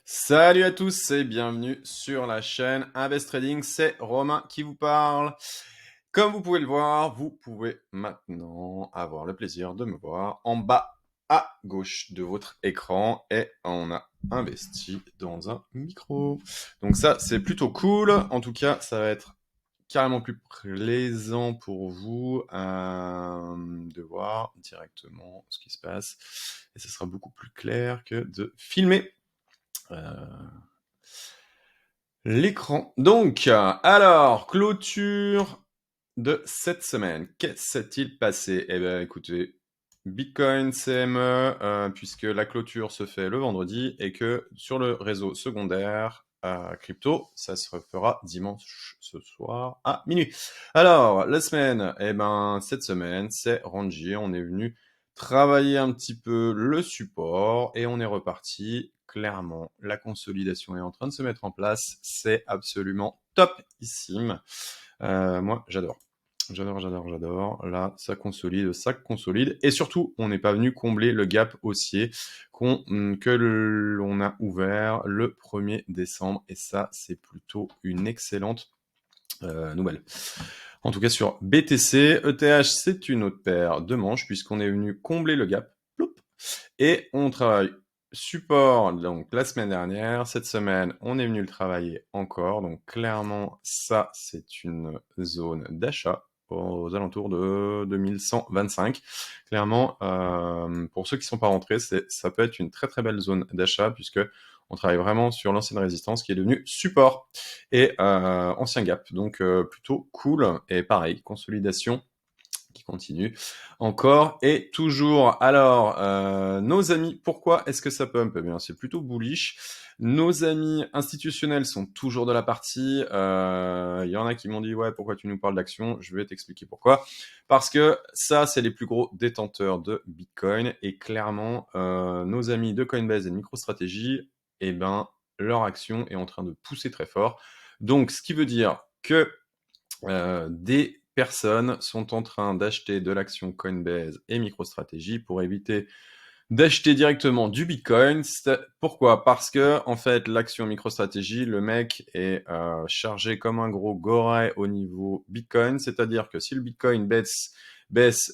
Salut à tous et bienvenue sur la chaîne Invest Trading, c'est Romain qui vous parle. Comme vous pouvez le voir, vous pouvez maintenant avoir le plaisir de me voir en bas à gauche de votre écran et on a investi dans un micro. Donc ça, c'est plutôt cool. En tout cas, ça va être carrément plus plaisant pour vous de voir directement ce qui se passe et ce sera beaucoup plus clair que de filmer. L'écran. Donc, alors, clôture de cette semaine. Qu'est-ce s'est-il passé? Eh bien, écoutez, Bitcoin CME, puisque la clôture se fait le vendredi et que sur le réseau secondaire crypto, ça se refera dimanche ce soir à minuit. Alors, la semaine, eh ben, cette semaine, c'est Rangy. On est venu travailler un petit peu le support et on est reparti. Clairement, la consolidation est en train de se mettre en place. C'est absolument topissime. Moi, j'adore. J'adore. Là, ça consolide. Et surtout, on n'est pas venu combler le gap haussier que l'on a ouvert le 1er décembre. Et ça, c'est plutôt une excellente nouvelle. En tout cas, sur BTC, ETH, c'est une autre paire de manches puisqu'on est venu combler le gap. Ploup. Et on travaille support donc la semaine dernière. Cette semaine, on est venu le travailler encore. Donc clairement, ça, c'est une zone d'achat aux alentours de 2125. Clairement, pour ceux qui ne sont pas rentrés, ça peut être une très très belle zone d'achat puisque on travaille vraiment sur l'ancienne résistance qui est devenue support et ancien gap. Donc plutôt cool. Et pareil, consolidation qui continue encore et toujours. Alors, nos amis, pourquoi est-ce que ça pump? Eh bien, c'est plutôt bullish. Nos amis institutionnels sont toujours de la partie. Il y en a qui m'ont dit, ouais, pourquoi tu nous parles d'action? Je vais t'expliquer pourquoi. Parce que ça, c'est les plus gros détenteurs de Bitcoin et clairement, nos amis de Coinbase et de MicroStrategy, eh ben, leur action est en train de pousser très fort. Donc, ce qui veut dire que des personnes sont en train d'acheter de l'action Coinbase et MicroStrategy pour éviter d'acheter directement du Bitcoin. Pourquoi? Parce que en fait, l'action MicroStrategy, le mec est chargé comme un gros goret au niveau Bitcoin, c'est-à-dire que si le Bitcoin baisse,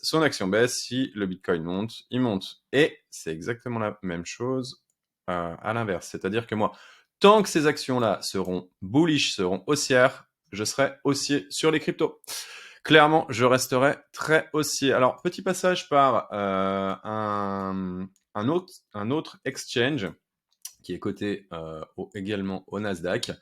son action baisse. Si le Bitcoin monte, il monte. Et c'est exactement la même chose à l'inverse. C'est-à-dire que moi, tant que ces actions-là seront bullish, seront haussières, je serai haussier sur les cryptos. Clairement, je resterai très haussier. Alors, petit passage par un autre exchange qui est coté également au Nasdaq.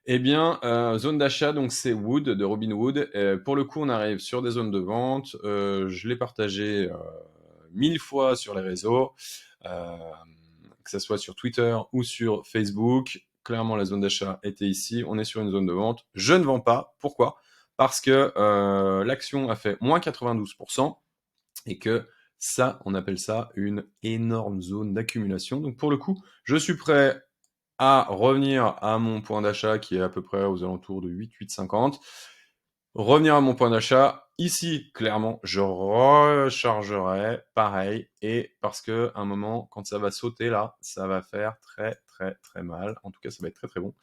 Eh bien, zone d'achat, donc c'est Wood de Robinhood. Pour le coup, on arrive sur des zones de vente. Je l'ai partagé 1000 fois sur les réseaux, que ce soit sur Twitter ou sur Facebook. Clairement, la zone d'achat était ici. On est sur une zone de vente. Je ne vends pas. Pourquoi? Parce que l'action a fait moins 92% et que ça, on appelle ça une énorme zone d'accumulation. Donc pour le coup, je suis prêt à revenir à mon point d'achat qui est à peu près aux alentours de 8,50. Revenir à mon point d'achat. Ici, clairement, je rechargerai pareil. Et parce que un moment, quand ça va sauter là, ça va faire très très très mal. En tout cas, ça va être très très bon.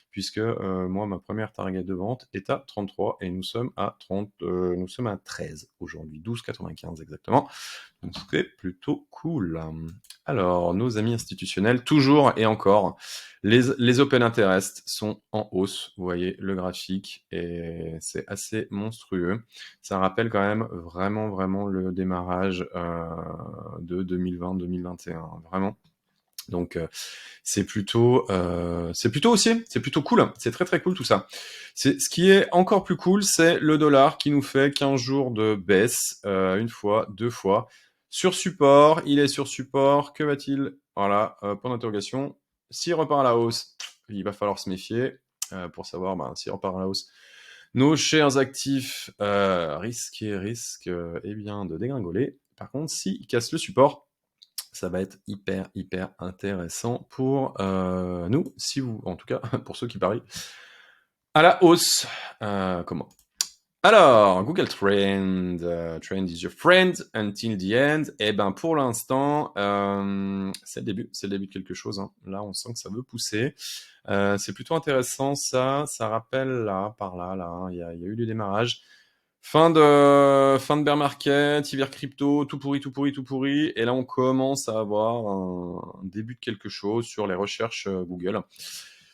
Puisque moi, ma première target de vente est à 33 et nous sommes à 13 aujourd'hui, 12,95 exactement. Donc c'est plutôt cool. Alors, nos amis institutionnels, toujours et encore, les open interest sont en hausse. Vous voyez le graphique et c'est assez monstrueux. Ça rappelle quand même vraiment, vraiment le démarrage de 2020-2021. Vraiment. Donc c'est plutôt haussier, c'est plutôt cool, c'est très très cool tout ça. Ce qui est encore plus cool, c'est le dollar qui nous fait 15 jours de baisse, une fois, deux fois. Sur support, il est sur support, que va-t-il? Voilà, point d'interrogation. S'il repart à la hausse, il va falloir se méfier pour savoir s'il repart à la hausse. Nos chers actifs risquent eh bien, de dégringoler. Par contre, s'il casse le support, ça va être hyper intéressant pour nous, si vous, en tout cas pour ceux qui parient à la hausse. Comment Alors, Google Trend, Trend is your friend until the end. Eh ben, pour l'instant, c'est le début de quelque chose, hein. Là, on sent que ça veut pousser. C'est plutôt intéressant, ça. Ça rappelle là, par là, là, hein, il y a eu du démarrage. Fin de bear market, hiver crypto, tout pourri, tout pourri, tout pourri. Et là, on commence à avoir un début de quelque chose sur les recherches Google.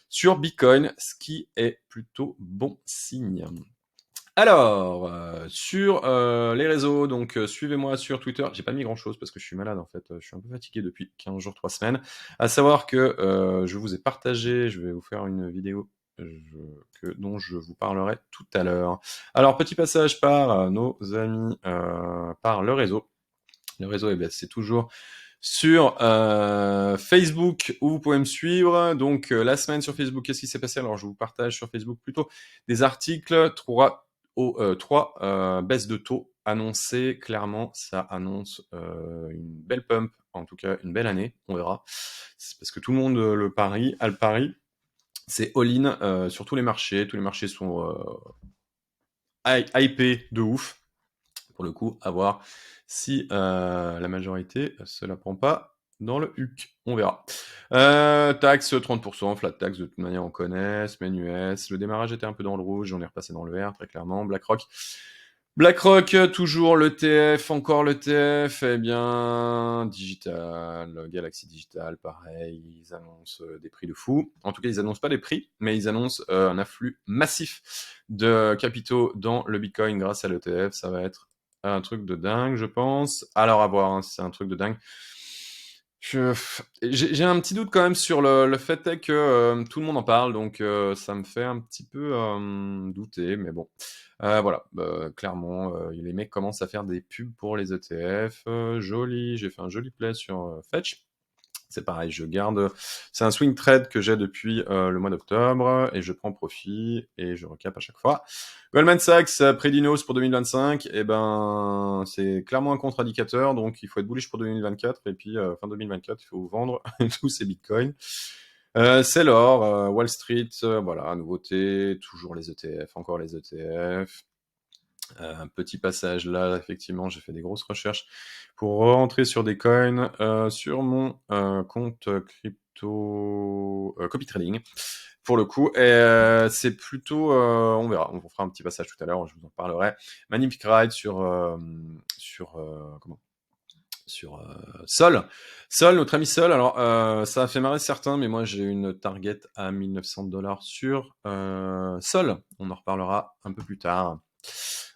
Sur Bitcoin, ce qui est plutôt bon signe. Alors, sur les réseaux, donc suivez-moi sur Twitter. J'ai pas mis grand-chose parce que je suis malade en fait. Je suis un peu fatigué depuis 15 jours, 3 semaines. À savoir que je vous ai partagé, je vais vous faire une vidéo dont je vous parlerai tout à l'heure. Alors, petit passage par nos amis, par le réseau. Le réseau, eh bien, c'est toujours sur Facebook où vous pouvez me suivre. Donc, la semaine sur Facebook, qu'est-ce qui s'est passé? Alors, je vous partage sur Facebook plutôt des articles, trois baisses de taux annoncées. Clairement, ça annonce une belle pump, en tout cas une belle année. On verra. C'est parce que tout le monde a le pari. C'est all-in sur tous les marchés. Tous les marchés sont hypés de ouf. Pour le coup, à voir si la majorité se la prend pas dans le HUC. On verra. Taxe 30%, flat tax, de toute manière on connaît, semaine US. Le démarrage était un peu dans le rouge, on est repassé dans le vert, très clairement. BlackRock. BlackRock, toujours l'ETF, encore l'ETF, eh bien, Digital, Galaxy Digital, pareil, ils annoncent des prix de fou. En tout cas, ils annoncent pas des prix, mais ils annoncent un afflux massif de capitaux dans le Bitcoin grâce à l'ETF. Ça va être un truc de dingue, je pense. Alors, à voir, hein, si c'est un truc de dingue. J'ai un petit doute quand même sur le fait est que tout le monde en parle, donc ça me fait un petit peu douter, mais bon. Voilà, clairement, les mecs commencent à faire des pubs pour les ETF. Joli, j'ai fait un joli play sur Fetch. C'est pareil, je garde. C'est un swing trade que j'ai depuis le mois d'octobre et je prends profit et je recap à chaque fois. Goldman Sachs, Predinos pour 2025, et ben c'est clairement un contre-indicateur, donc il faut être bullish pour 2024 et puis fin 2024 il faut vendre tous ces bitcoins. C'est l'or, Wall Street, voilà, nouveauté, toujours les ETF, encore les ETF. Un petit passage là, effectivement, j'ai fait des grosses recherches pour rentrer sur des coins sur mon compte crypto copy trading. Pour le coup, et c'est plutôt, on verra, on fera un petit passage tout à l'heure, je vous en parlerai. Magnifique ride comment sur Sol. Sol, notre ami Sol. Alors, ça a fait marrer certains, mais moi j'ai une target à $1900 sur Sol. On en reparlera un peu plus tard.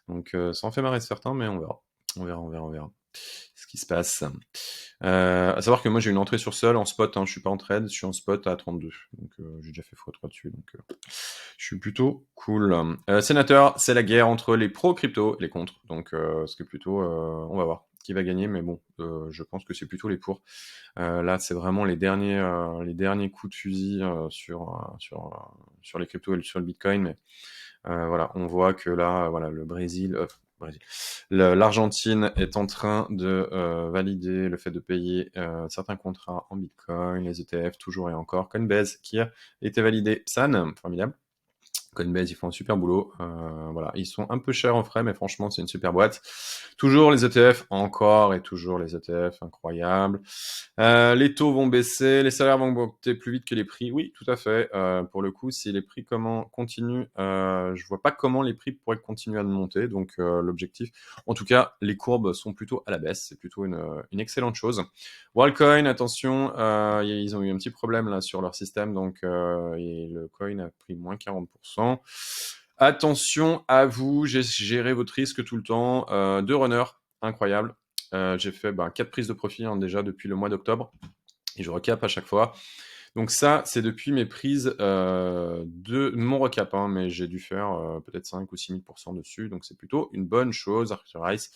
Donc, ça en fait marrer certains, mais on verra. On verra, on verra, on verra ce qui se passe. À savoir que moi j'ai une entrée sur Sol en spot, hein, je suis pas en trade, je suis en spot à 32. Donc j'ai déjà fait x3 dessus, donc je suis plutôt cool. Sénateur, c'est la guerre entre les pro crypto et les contre. Donc ce qui est plutôt, on va voir qui va gagner, mais bon, je pense que c'est plutôt les pour. Là, c'est vraiment les derniers coups de fusil sur les cryptos et sur le Bitcoin. Mais voilà, on voit que là, voilà, le Brésil, l'Argentine est en train de valider le fait de payer certains contrats en Bitcoin, les ETF toujours et encore. Coinbase qui a été validé. San, formidable. Coinbase, ils font un super boulot. Voilà, ils sont un peu chers en frais, mais franchement, c'est une super boîte. Toujours les ETF, encore et toujours les ETF, incroyable. Les taux vont baisser, les salaires vont augmenter plus vite que les prix. Oui, tout à fait. Pour le coup, si les prix continuent, je vois pas comment les prix pourraient continuer à monter. Donc, l'objectif, en tout cas, les courbes sont plutôt à la baisse. C'est plutôt une excellente chose. Worldcoin, attention, ils ont eu un petit problème là sur leur système, donc et le coin a pris moins 40%. Attention à vous, gérez votre risque tout le temps. Deux runners, incroyable. J'ai fait 4 prises de profit déjà depuis le mois d'octobre et je recap à chaque fois. Donc ça, c'est depuis mes prises de mon recap, hein, mais j'ai dû faire peut-être 5 ou 6 000% dessus, donc c'est plutôt une bonne chose, Arthur Rice.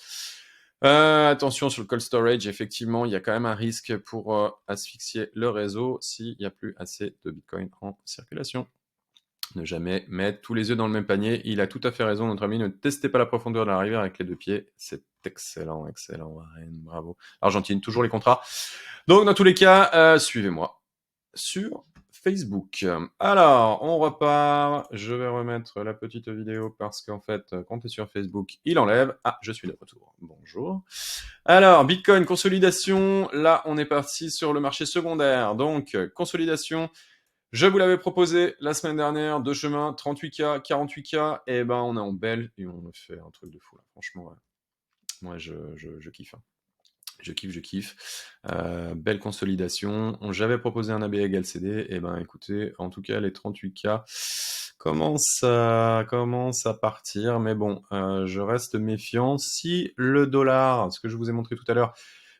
Attention sur le cold storage, effectivement, il y a quand même un risque pour asphyxier le réseau s'il n'y a plus assez de Bitcoin en circulation. Ne jamais mettre tous les œufs dans le même panier. Il a tout à fait raison, notre ami. Ne testez pas la profondeur de la rivière avec les deux pieds. C'est excellent, excellent, Warren. Bravo. Argentine, toujours les contrats. Donc, dans tous les cas, suivez-moi sur Facebook. Alors, on repart. Je vais remettre la petite vidéo parce qu'en fait, quand tu es sur Facebook, il enlève. Ah, je suis de retour. Bonjour. Alors, Bitcoin, consolidation. Là, on est parti sur le marché secondaire. Donc, consolidation. Je vous l'avais proposé la semaine dernière, deux chemins, 38K, 48K. Et ben, on est en belle et on fait un truc de fou là. Franchement, ouais. Moi, je kiffe. Hein. Je kiffe. Belle consolidation. J'avais proposé un AB égale CD. Et ben, écoutez, en tout cas, les 38K commencent à partir. Mais bon, je reste méfiant. Si le dollar, ce que je vous ai montré tout à l'heure,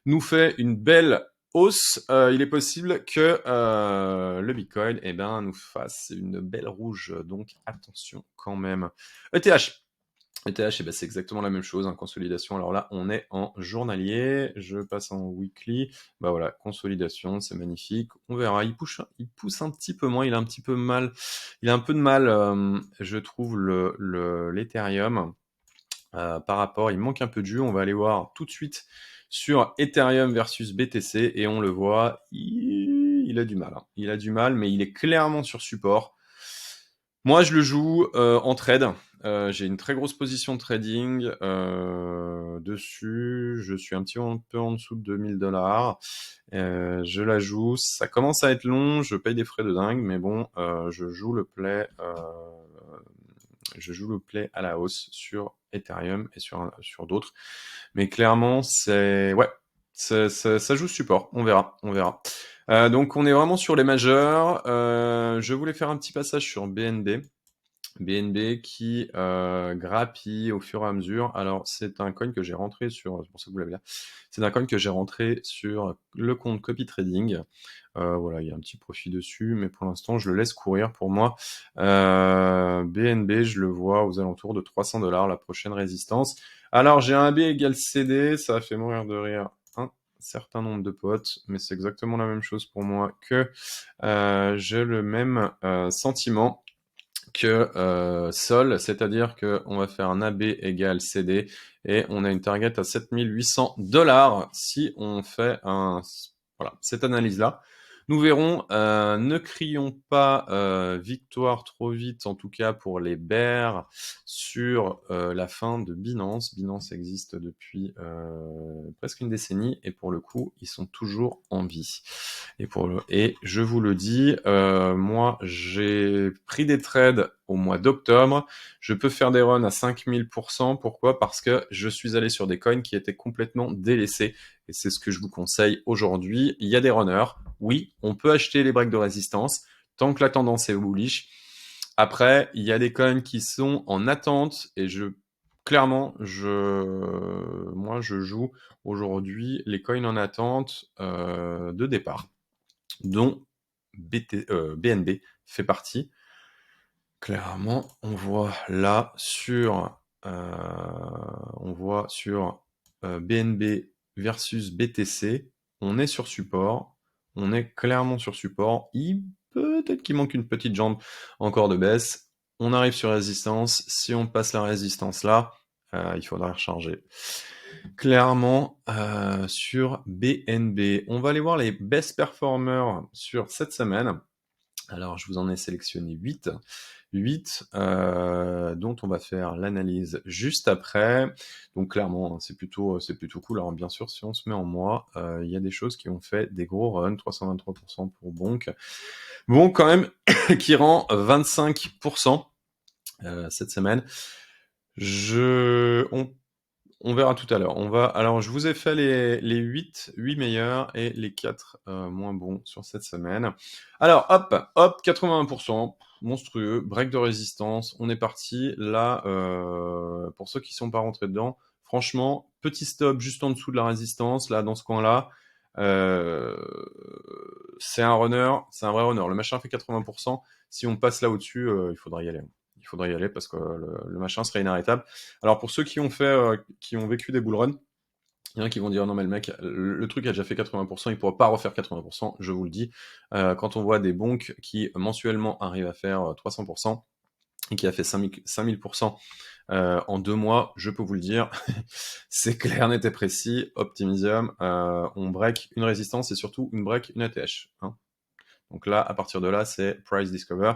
nous fait une belle hausse, il est possible que le Bitcoin, eh ben, nous fasse une belle rouge. Donc, attention quand même. ETH. ETH, eh ben, c'est exactement la même chose, hein, consolidation. Alors là, on est en journalier. Je passe en weekly. Bah voilà, consolidation, c'est magnifique. On verra. Il pousse un petit peu moins. Il a un petit peu mal. Il a un peu de mal, je trouve, l'Ethereum par rapport. Il manque un peu de jus. On va aller voir tout de suite sur Ethereum versus BTC et on le voit. Il a du mal. Hein. Il a du mal, mais il est clairement sur support. Moi, je le joue en trade. J'ai une très grosse position de trading dessus. Je suis un petit peu en dessous de 2000 $. Je la joue. Ça commence à être long. Je paye des frais de dingue, mais bon, je joue le play. Je joue le play à la hausse sur Ethereum et sur d'autres. Mais clairement, ouais, ça joue support. On verra. Donc on est vraiment sur les majeurs. Je voulais faire un petit passage sur BNB. BNB qui grappille au fur et à mesure. Alors c'est un coin que j'ai rentré sur, c'est pour ça que vous l'avez là. C'est un coin que j'ai rentré sur le compte copy trading. Voilà, il y a un petit profit dessus, mais pour l'instant je le laisse courir. Pour moi, BNB, je le vois aux alentours de 300 $, la prochaine résistance. Alors j'ai un B égale CD, ça a fait mourir de rire un certain nombre de potes, mais c'est exactement la même chose pour moi que j'ai le même sentiment que Sol, c'est-à-dire qu'on va faire un AB égale CD et on a une target à 7800 $ si on fait voilà, cette analyse-là. Nous verrons, ne crions pas victoire trop vite, en tout cas pour les bears sur la fin de Binance. Binance existe depuis presque une décennie et pour le coup, ils sont toujours en vie. Et je vous le dis, moi, j'ai pris des trades au mois d'octobre. Je peux faire des runs à 5000%. Pourquoi? Parce que je suis allé sur des coins qui étaient complètement délaissés. Et c'est ce que je vous conseille aujourd'hui. Il y a des runners. Oui, on peut acheter les breaks de résistance tant que la tendance est bullish. Après, il y a des coins qui sont en attente et clairement, moi, je joue aujourd'hui les coins en attente de départ, dont BNB fait partie. Clairement, on voit là sur BNB versus BTC, on est sur support, on est clairement sur support. Peut-être qu'il manque une petite jambe encore de baisse. On arrive sur résistance. Si on passe la résistance là, il faudra recharger. Clairement, sur BNB, on va aller voir les best performers sur cette semaine. Alors, je vous en ai sélectionné 8. 8 dont on va faire l'analyse juste après. Donc clairement, c'est plutôt cool. Alors bien sûr, si on se met en mois, il y a des choses qui ont fait des gros runs, 323% pour Bonk. Bon, quand même, qui rend 25% cette semaine. On verra tout à l'heure. Alors, je vous ai fait les 8 meilleurs et les 4 moins bons sur cette semaine. Alors, hop, 81%, monstrueux, break de résistance, on est parti. Là, pour ceux qui sont pas rentrés dedans, franchement, petit stop juste en dessous de la résistance, là, dans ce coin-là. C'est un vrai runner. Le machin fait 80%. Si on passe là au-dessus, il faudra y aller. Il faudrait y aller parce que le machin serait inarrêtable. Alors pour ceux qui ont vécu des bull runs, il y en a qui vont dire non mais le mec, le truc a déjà fait 80%, il pourra pas refaire 80%, je vous le dis. Quand on voit des bonks qui mensuellement arrivent à faire 300% et qui a fait 5000% en 2 mois, je peux vous le dire, c'est clair, net et précis, Optimisium, on break une résistance et surtout on break une ATH. Hein. Donc là, à partir de là, c'est price discover.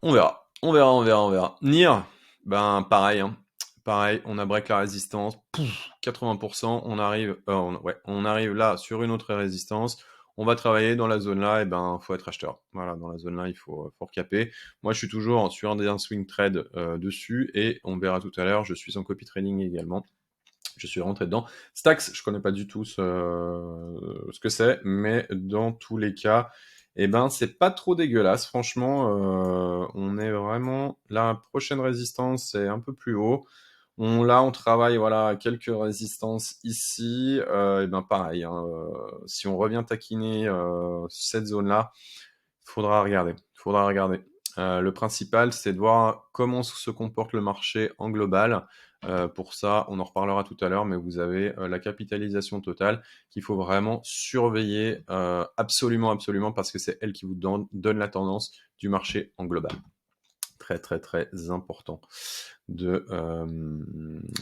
On verra. On verra, on verra, on verra. Nier, ben pareil, hein. Pareil, on a break la résistance, pouf, 80%, on arrive là sur une autre résistance, on va travailler dans la zone là, et ben faut être acheteur. Voilà, dans la zone là, il faut recaper. Moi, je suis toujours sur un swing trade dessus, et on verra tout à l'heure, je suis en copy trading également. Je suis rentré dedans. Stax, je connais pas du tout ce que c'est, mais dans tous les cas, eh ben, c'est pas trop dégueulasse. Franchement, on est vraiment... La prochaine résistance, c'est un peu plus haut. Là, on travaille, voilà, quelques résistances ici. Et ben, pareil, hein, si on revient taquiner cette zone-là, faudra regarder. Faudra regarder. Le principal, c'est de voir comment se comporte le marché en global. Pour ça, on en reparlera tout à l'heure, mais vous avez la capitalisation totale qu'il faut vraiment surveiller absolument, absolument, parce que c'est elle qui vous donne la tendance du marché en global. Très, très, très important de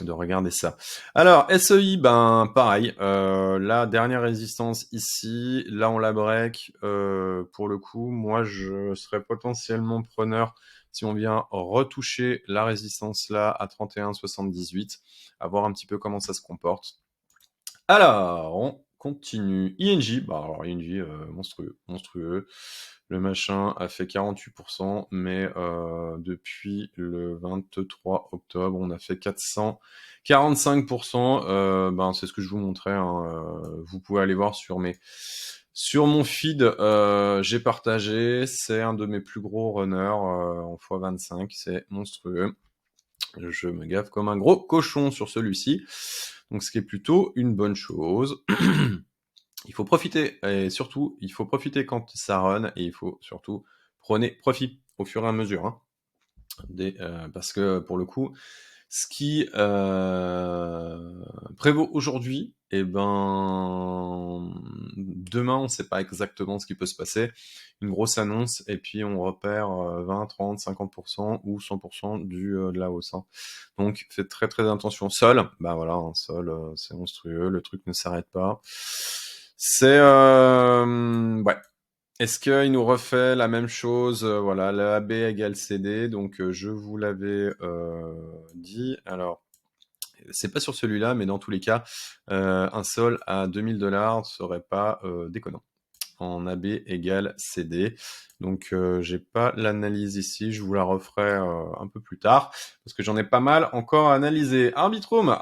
regarder ça. Alors, SEI, ben pareil, la dernière résistance ici, là on la break. Pour le coup, moi je serais potentiellement preneur si on vient retoucher la résistance là à 31,78, à voir un petit peu comment ça se comporte. Alors, on continue. ING, bah alors ING, monstrueux, monstrueux. Le machin a fait 48%, mais depuis le 23 octobre, on a fait 445%. Ben, c'est ce que je vous montrais, hein. Vous pouvez aller voir sur mon feed, j'ai partagé. C'est un de mes plus gros runners en x25. C'est monstrueux. Je me gaffe comme un gros cochon sur celui-ci. Donc, ce qui est plutôt une bonne chose. Il faut profiter, et surtout, il faut profiter quand ça run, et il faut surtout prenez profit au fur et à mesure. Hein, parce que pour le coup, ce qui prévaut aujourd'hui, et ben demain, on ne sait pas exactement ce qui peut se passer. Une grosse annonce, et puis on repère 20, 30, 50% ou 100% de la hausse. Hein. Donc faites très très attention. Sol, bah voilà, un sol, c'est monstrueux, le truc ne s'arrête pas. C'est ouais. Est-ce qu'il nous refait la même chose? Voilà, la AB égale CD, donc je vous l'avais dit. Alors, c'est pas sur celui-là, mais dans tous les cas, un sol à 2000$ serait pas déconnant. En AB égale CD. Donc, j'ai pas l'analyse ici, je vous la referai un peu plus tard, parce que j'en ai pas mal encore à analyser. Arbitrum,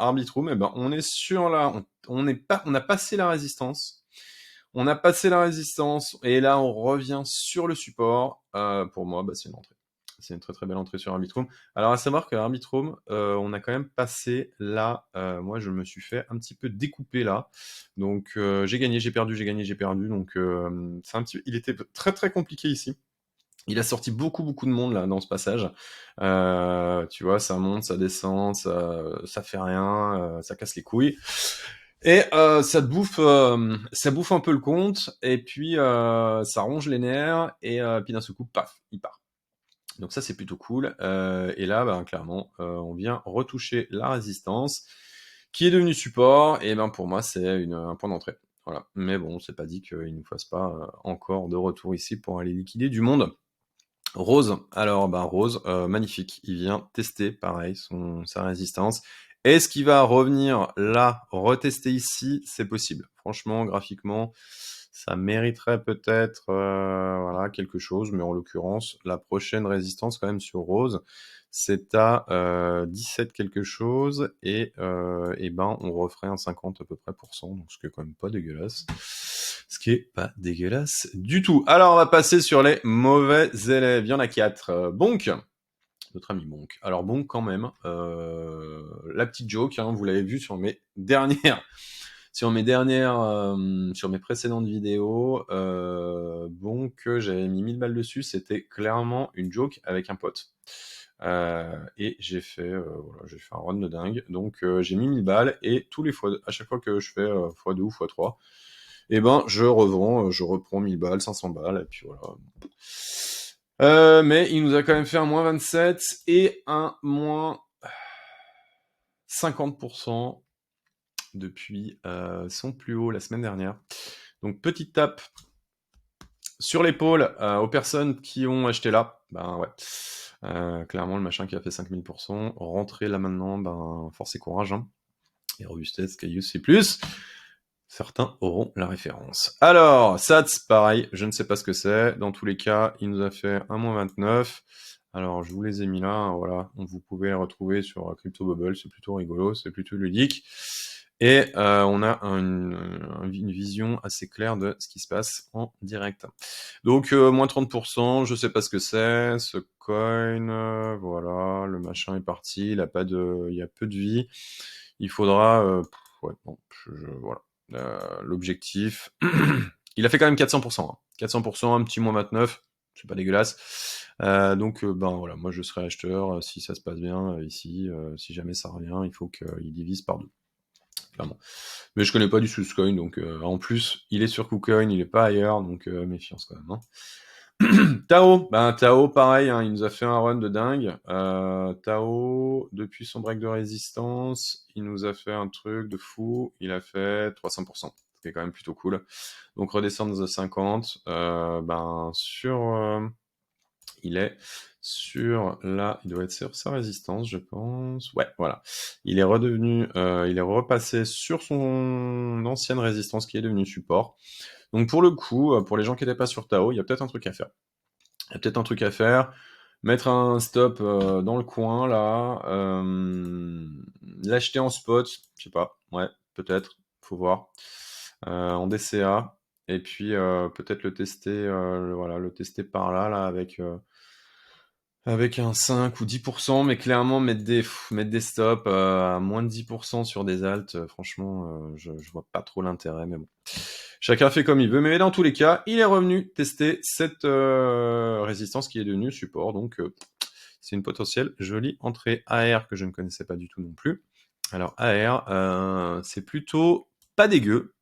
eh ben, on est sur là, on a passé la résistance. On a passé la résistance et là on revient sur le support. Pour moi, bah, c'est une entrée. C'est une très très belle entrée sur Arbitrum. Alors à savoir que Arbitrum, on a quand même passé là. Moi, je me suis fait un petit peu découper là. Donc j'ai gagné, j'ai perdu, j'ai gagné, j'ai perdu. Donc il était très très compliqué ici. Il a sorti beaucoup beaucoup de monde là dans ce passage. Tu vois, ça monte, ça descend, ça fait rien, ça casse les couilles. Et ça bouffe un peu le compte, et puis ça ronge les nerfs, et puis d'un seul coup, paf, il part. Donc ça, c'est plutôt cool. Et là, ben, clairement, on vient retoucher la résistance, qui est devenue support, et ben pour moi, c'est un point d'entrée. Voilà. Mais bon, c'est pas dit qu'il ne fasse pas encore de retour ici pour aller liquider du monde. Rose, alors bah Rose, magnifique, il vient tester pareil sa résistance. Est-ce qu'il va revenir là, retester ici? C'est possible. Franchement, graphiquement, ça mériterait peut-être voilà, quelque chose, mais en l'occurrence, la prochaine résistance quand même sur Rose, c'est à 17 quelque chose, et ben on referait un 50 à peu près pour cent, donc ce qui est quand même pas dégueulasse. Ce qui est pas dégueulasse du tout. Alors on va passer sur les mauvais élèves. Il y en a 4. Bonk, notre ami Bonk. Alors Bonk quand même, la petite joke, hein, vous l'avez vu sur mes dernières, sur mes précédentes vidéos, Bonk, j'avais mis 1000 balles dessus, c'était clairement une joke avec un pote. Et j'ai fait un run de dingue. Donc j'ai mis 1000 balles, et à chaque fois que je fais x2 ou x3, et ben je revends, je reprends 1000 balles, 500 balles, et puis voilà. Mais il nous a quand même fait un moins 27 et un moins 50% depuis son plus haut la semaine dernière. Donc petite tape sur l'épaule aux personnes qui ont acheté là. Ben ouais. Clairement, le machin qui a fait 5000%, rentrer là maintenant, ben force et courage. Hein. Et robustesse, Caius, c'est plus. Certains auront la référence. Alors, Sats, pareil, je ne sais pas ce que c'est. Dans tous les cas, il nous a fait un -29. Alors, je vous les ai mis là, hein, voilà. Donc, vous pouvez les retrouver sur Crypto Bubble, c'est plutôt rigolo, c'est plutôt ludique. Et on a une vision assez claire de ce qui se passe en direct. Donc, moins 30%, je sais pas ce que c'est, ce coin, voilà, le machin est parti, il a peu de vie. Il faudra, ouais, bon, voilà. L'objectif, il a fait quand même 400%. Hein. 400%, un petit -29, c'est pas dégueulasse. Donc, ben voilà, moi je serai acheteur si ça se passe bien ici. Si jamais ça revient, il faut qu'il divise par 2, clairement. Mais je connais pas du Suscoin, donc en plus, il est sur KuCoin, il est pas ailleurs, donc méfiance quand même. Hein. Tao, pareil, hein, il nous a fait un run de dingue. Tao, depuis son break de résistance, il nous a fait un truc de fou. Il a fait 300%, ce qui est quand même plutôt cool. Donc redescendre de 50, il est sur il doit être sur sa résistance, je pense. Ouais, voilà. Il est repassé sur son ancienne résistance qui est devenue support. Donc pour le coup, pour les gens qui n'étaient pas sur Tao, il y a peut-être un truc à faire. Il y a peut-être un truc à faire. Mettre un stop dans le coin, là. L'acheter en spot, je sais pas. Ouais, peut-être. Faut voir. En DCA. Et puis peut-être le tester, voilà, le tester par là, avec un 5 ou 10%, mais clairement mettre des stops à moins de 10% sur des alts, franchement, je vois pas trop l'intérêt, mais bon. Chacun fait comme il veut, mais dans tous les cas, il est revenu tester cette résistance qui est devenue support, donc c'est une potentielle jolie entrée AR que je ne connaissais pas du tout non plus. Alors AR, c'est plutôt pas dégueu.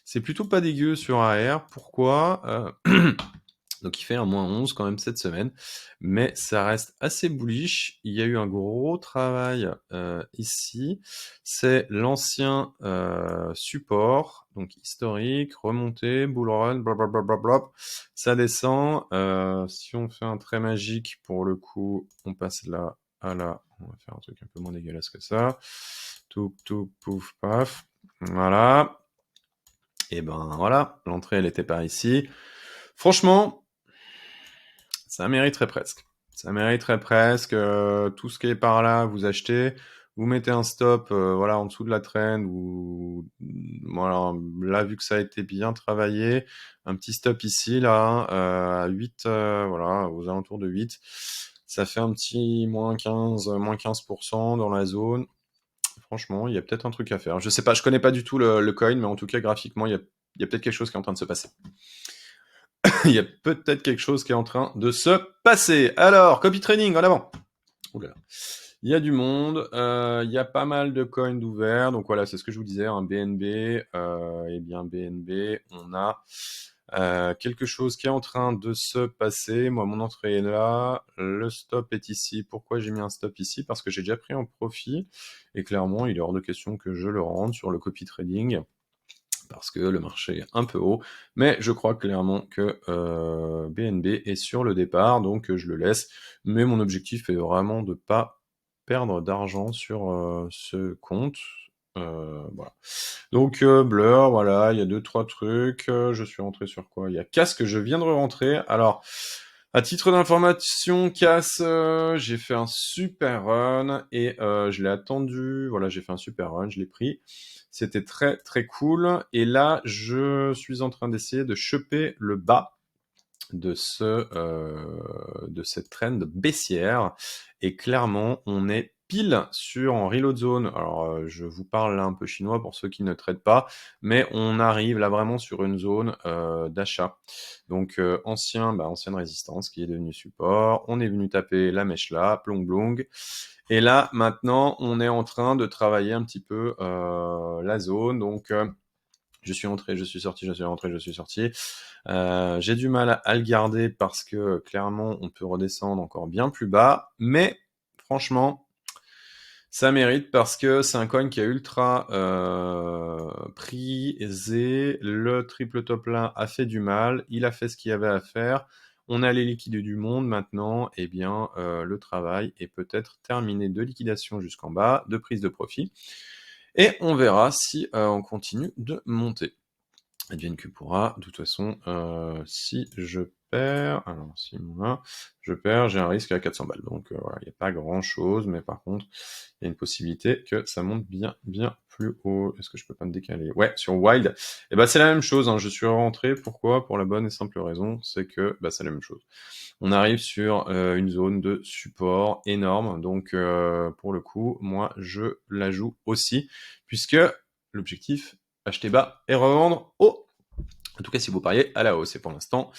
C'est plutôt pas dégueu sur AR. Pourquoi Donc il fait un -11 quand même cette semaine, mais ça reste assez bullish. Il y a eu un gros travail ici. C'est l'ancien support, donc historique, remontée, bull run, blablabla. Ça descend. Si on fait un trait magique, pour le coup, on passe là à là. On va faire un truc un peu moins dégueulasse que ça. Tout, tout, pouf, paf. Voilà. Et ben voilà, l'entrée elle était par ici. Franchement, ça mériterait presque. Ça mériterait presque. Tout ce qui est par là, vous achetez, vous mettez un stop, voilà, en dessous de la trend ou voilà, là vu que ça a été bien travaillé, un petit stop ici là à 8, voilà, aux alentours de 8. Ça fait un petit -15% dans la zone. Franchement, il y a peut-être un truc à faire. Je sais pas, je connais pas du tout le coin, mais en tout cas graphiquement, il y a peut-être quelque chose qui est en train de se passer. Il y a peut-être quelque chose qui est en train de se passer. Alors, copy trading en avant. Ouh là là. Il y a du monde, il y a pas mal de coins d'ouvert. Donc voilà, c'est ce que je vous disais, un BNB. Eh bien, BNB, on a quelque chose qui est en train de se passer. Moi, mon entrée est là. Le stop est ici. Pourquoi j'ai mis un stop ici? Parce que j'ai déjà pris un profit. Et clairement, il est hors de question que je le rende sur le copy trading parce que le marché est un peu haut, mais je crois clairement que BNB est sur le départ, donc je le laisse. Mais mon objectif est vraiment de ne pas perdre d'argent sur ce compte. Voilà. Donc Blur, voilà, il y a 2-3 trucs. Je suis rentré sur quoi? Il y a Cass que je viens de rentrer. Alors, à titre d'information, Cass, j'ai fait un super run et je l'ai attendu. Voilà, j'ai fait un super run, je l'ai pris. C'était très très cool. Et là, je suis en train d'essayer de choper le bas de de cette trend baissière. Et clairement, on est pile en reload zone. Alors, je vous parle là un peu chinois pour ceux qui ne traitent pas, mais on arrive là vraiment sur une zone d'achat. Donc, ancienne résistance qui est devenue support. On est venu taper la mèche là, plong plong. Et là, maintenant, on est en train de travailler un petit peu la zone. Donc, je suis entré, je suis sorti, je suis rentré, je suis sorti. J'ai du mal à le garder parce que clairement, on peut redescendre encore bien plus bas. Mais franchement, Ça mérite parce que c'est un coin qui est ultra prisé. Le triple top là a fait du mal. Il a fait ce qu'il y avait à faire. On a les liquides du monde maintenant. Eh bien, le travail est peut-être terminé de liquidation jusqu'en bas, de prise de profit. Et on verra si on continue de monter. Advienne que pourra. De toute façon, si je perds, alors si moi je perds, j'ai un risque à 400 balles. Donc voilà, il n'y a pas grand chose, mais par contre, il y a une possibilité que ça monte bien plus haut. Est-ce que je peux pas me décaler? Ouais, sur Wild, et ben c'est la même chose. Hein. Je suis rentré. Pourquoi? Pour la bonne et simple raison, c'est que bah, c'est la même chose. On arrive sur une zone de support énorme. Donc pour le coup, moi je la joue aussi, puisque l'objectif acheter bas et revendre haut. En tout cas, si vous pariez à la hausse. Et pour l'instant,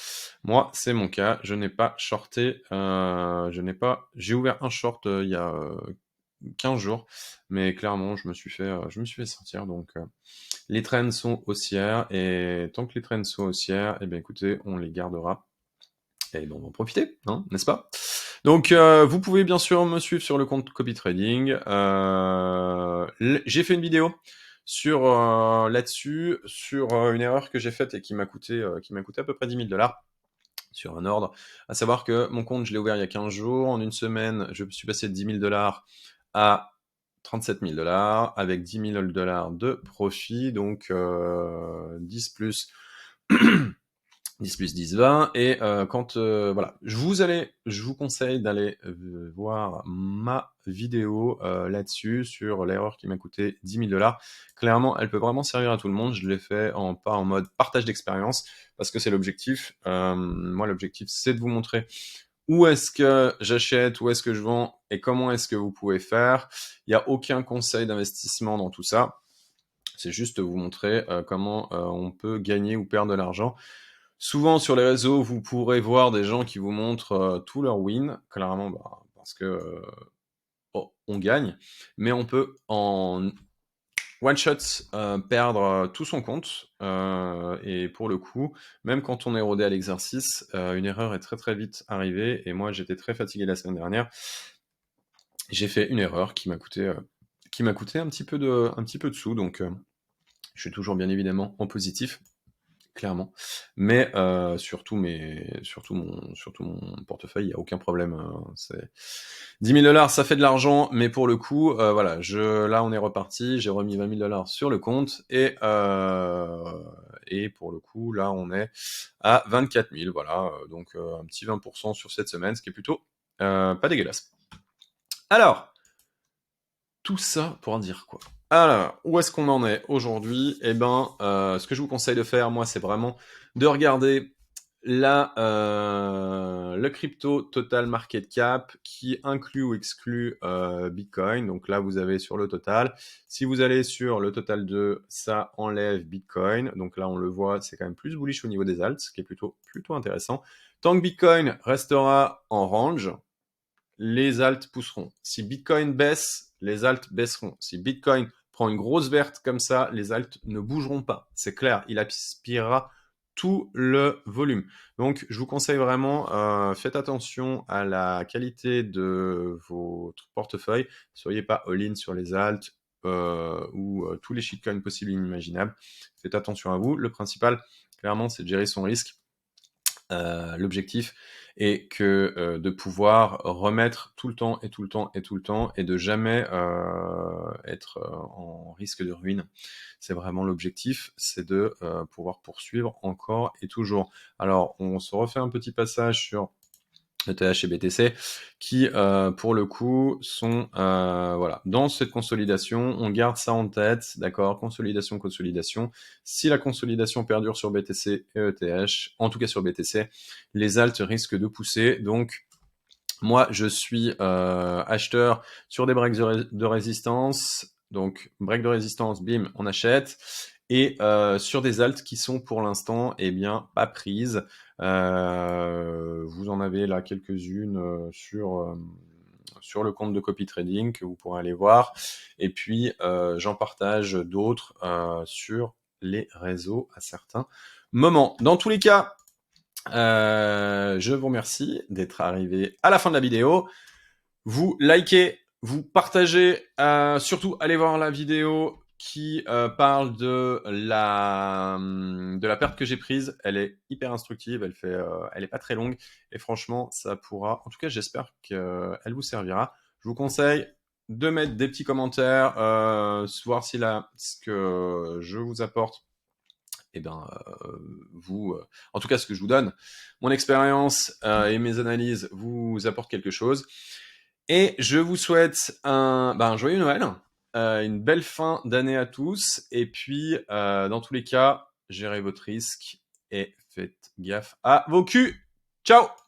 moi, c'est mon cas. Je n'ai pas shorté. J'ai ouvert un short il y a 15 jours, mais clairement, je me suis fait sortir. Donc, les trends sont haussières et tant que les trends sont haussières, eh bien, écoutez, on les gardera. Et bon, on va en profiter, hein, n'est-ce pas? Donc, vous pouvez bien sûr me suivre sur le compte Copy Trading. J'ai fait une vidéo sur là-dessus, sur une erreur que j'ai faite et qui m'a coûté à peu près 10 000 $ sur un ordre. À savoir que mon compte, je l'ai ouvert il y a 15 jours. En une semaine, je suis passé de 10 000 $ à 37 000 $ avec 10 000 $ de profit. Donc, 10 plus 10 plus 10, 20. Et voilà, je vous conseille d'aller voir ma vidéo là-dessus, sur l'erreur qui m'a coûté 10 000 $. Clairement, elle peut vraiment servir à tout le monde. Je l'ai fait pas en mode partage d'expérience, parce que c'est l'objectif. Moi, l'objectif, c'est de vous montrer où est-ce que j'achète, où est-ce que je vends, et comment est-ce que vous pouvez faire. Il n'y a aucun conseil d'investissement dans tout ça. C'est juste vous montrer comment on peut gagner ou perdre de l'argent. Souvent sur les réseaux, vous pourrez voir des gens qui vous montrent tous leurs wins, clairement, parce que on gagne, mais on peut en one shot perdre tout son compte. Et pour le coup, même quand on est rodé à l'exercice, une erreur est très très vite arrivée. Et moi, j'étais très fatigué la semaine dernière. J'ai fait une erreur qui m'a coûté un petit peu de sous. Donc, je suis toujours bien évidemment en positif. Clairement. Mais surtout mon portefeuille, il n'y a aucun problème. C'est 10 000 $, ça fait de l'argent, mais pour le coup, voilà, là on est reparti, j'ai remis 20 000 $ sur le compte, et pour le coup, là on est à 24 000, voilà, donc un petit 20% sur cette semaine, ce qui est plutôt pas dégueulasse. Alors, tout ça pour en dire quoi? Alors, où est-ce qu'on en est aujourd'hui? Eh ben, ce que je vous conseille de faire, moi, c'est vraiment de regarder le crypto total market cap qui inclut ou exclut Bitcoin. Donc là, vous avez sur le total. Si vous allez sur le total 2, ça enlève Bitcoin. Donc là, on le voit, c'est quand même plus bullish au niveau des alts, ce qui est plutôt intéressant. Tant que Bitcoin restera en range, les alts pousseront. Si Bitcoin baisse, les alts baisseront. Si Bitcoin prend une grosse verte comme ça, les alts ne bougeront pas. C'est clair, il aspirera tout le volume. Donc, je vous conseille vraiment, faites attention à la qualité de votre portefeuille. Ne soyez pas all-in sur les alts ou tous les shitcoins possibles et inimaginables. Faites attention à vous. Le principal, clairement, c'est de gérer son risque. L'objectif est que de pouvoir remettre tout le temps et de jamais être en risque de ruine. C'est vraiment l'objectif, c'est de pouvoir poursuivre encore et toujours. Alors, on se refait un petit passage sur ETH et BTC qui pour le coup sont voilà, dans cette consolidation. On garde ça en tête, d'accord, consolidation. Si la consolidation perdure sur BTC et ETH, en tout cas sur BTC, les alts risquent de pousser. Donc moi je suis acheteur sur des breaks de résistance. Donc break de résistance, bim, on achète. Et sur des alts qui sont pour l'instant pas prises. Vous en avez là quelques-unes sur le compte de Copy Trading que vous pourrez aller voir. Et puis j'en partage d'autres sur les réseaux à certains moments. Dans tous les cas, je vous remercie d'être arrivé à la fin de la vidéo. Vous likez vous partagez, surtout allez voir la vidéo qui parle de la perte que j'ai prise. Elle est hyper instructive, elle est pas très longue et franchement, ça pourra. En tout cas, j'espère qu'elle vous servira. Je vous conseille de mettre des petits commentaires, voir si ce que je vous apporte, eh ben, en tout cas, ce que je vous donne, mon expérience et mes analyses vous apportent quelque chose. Et je vous souhaite un joyeux Noël, une belle fin d'année à tous. Et puis, dans tous les cas, gérez votre risque et faites gaffe à vos culs. Ciao!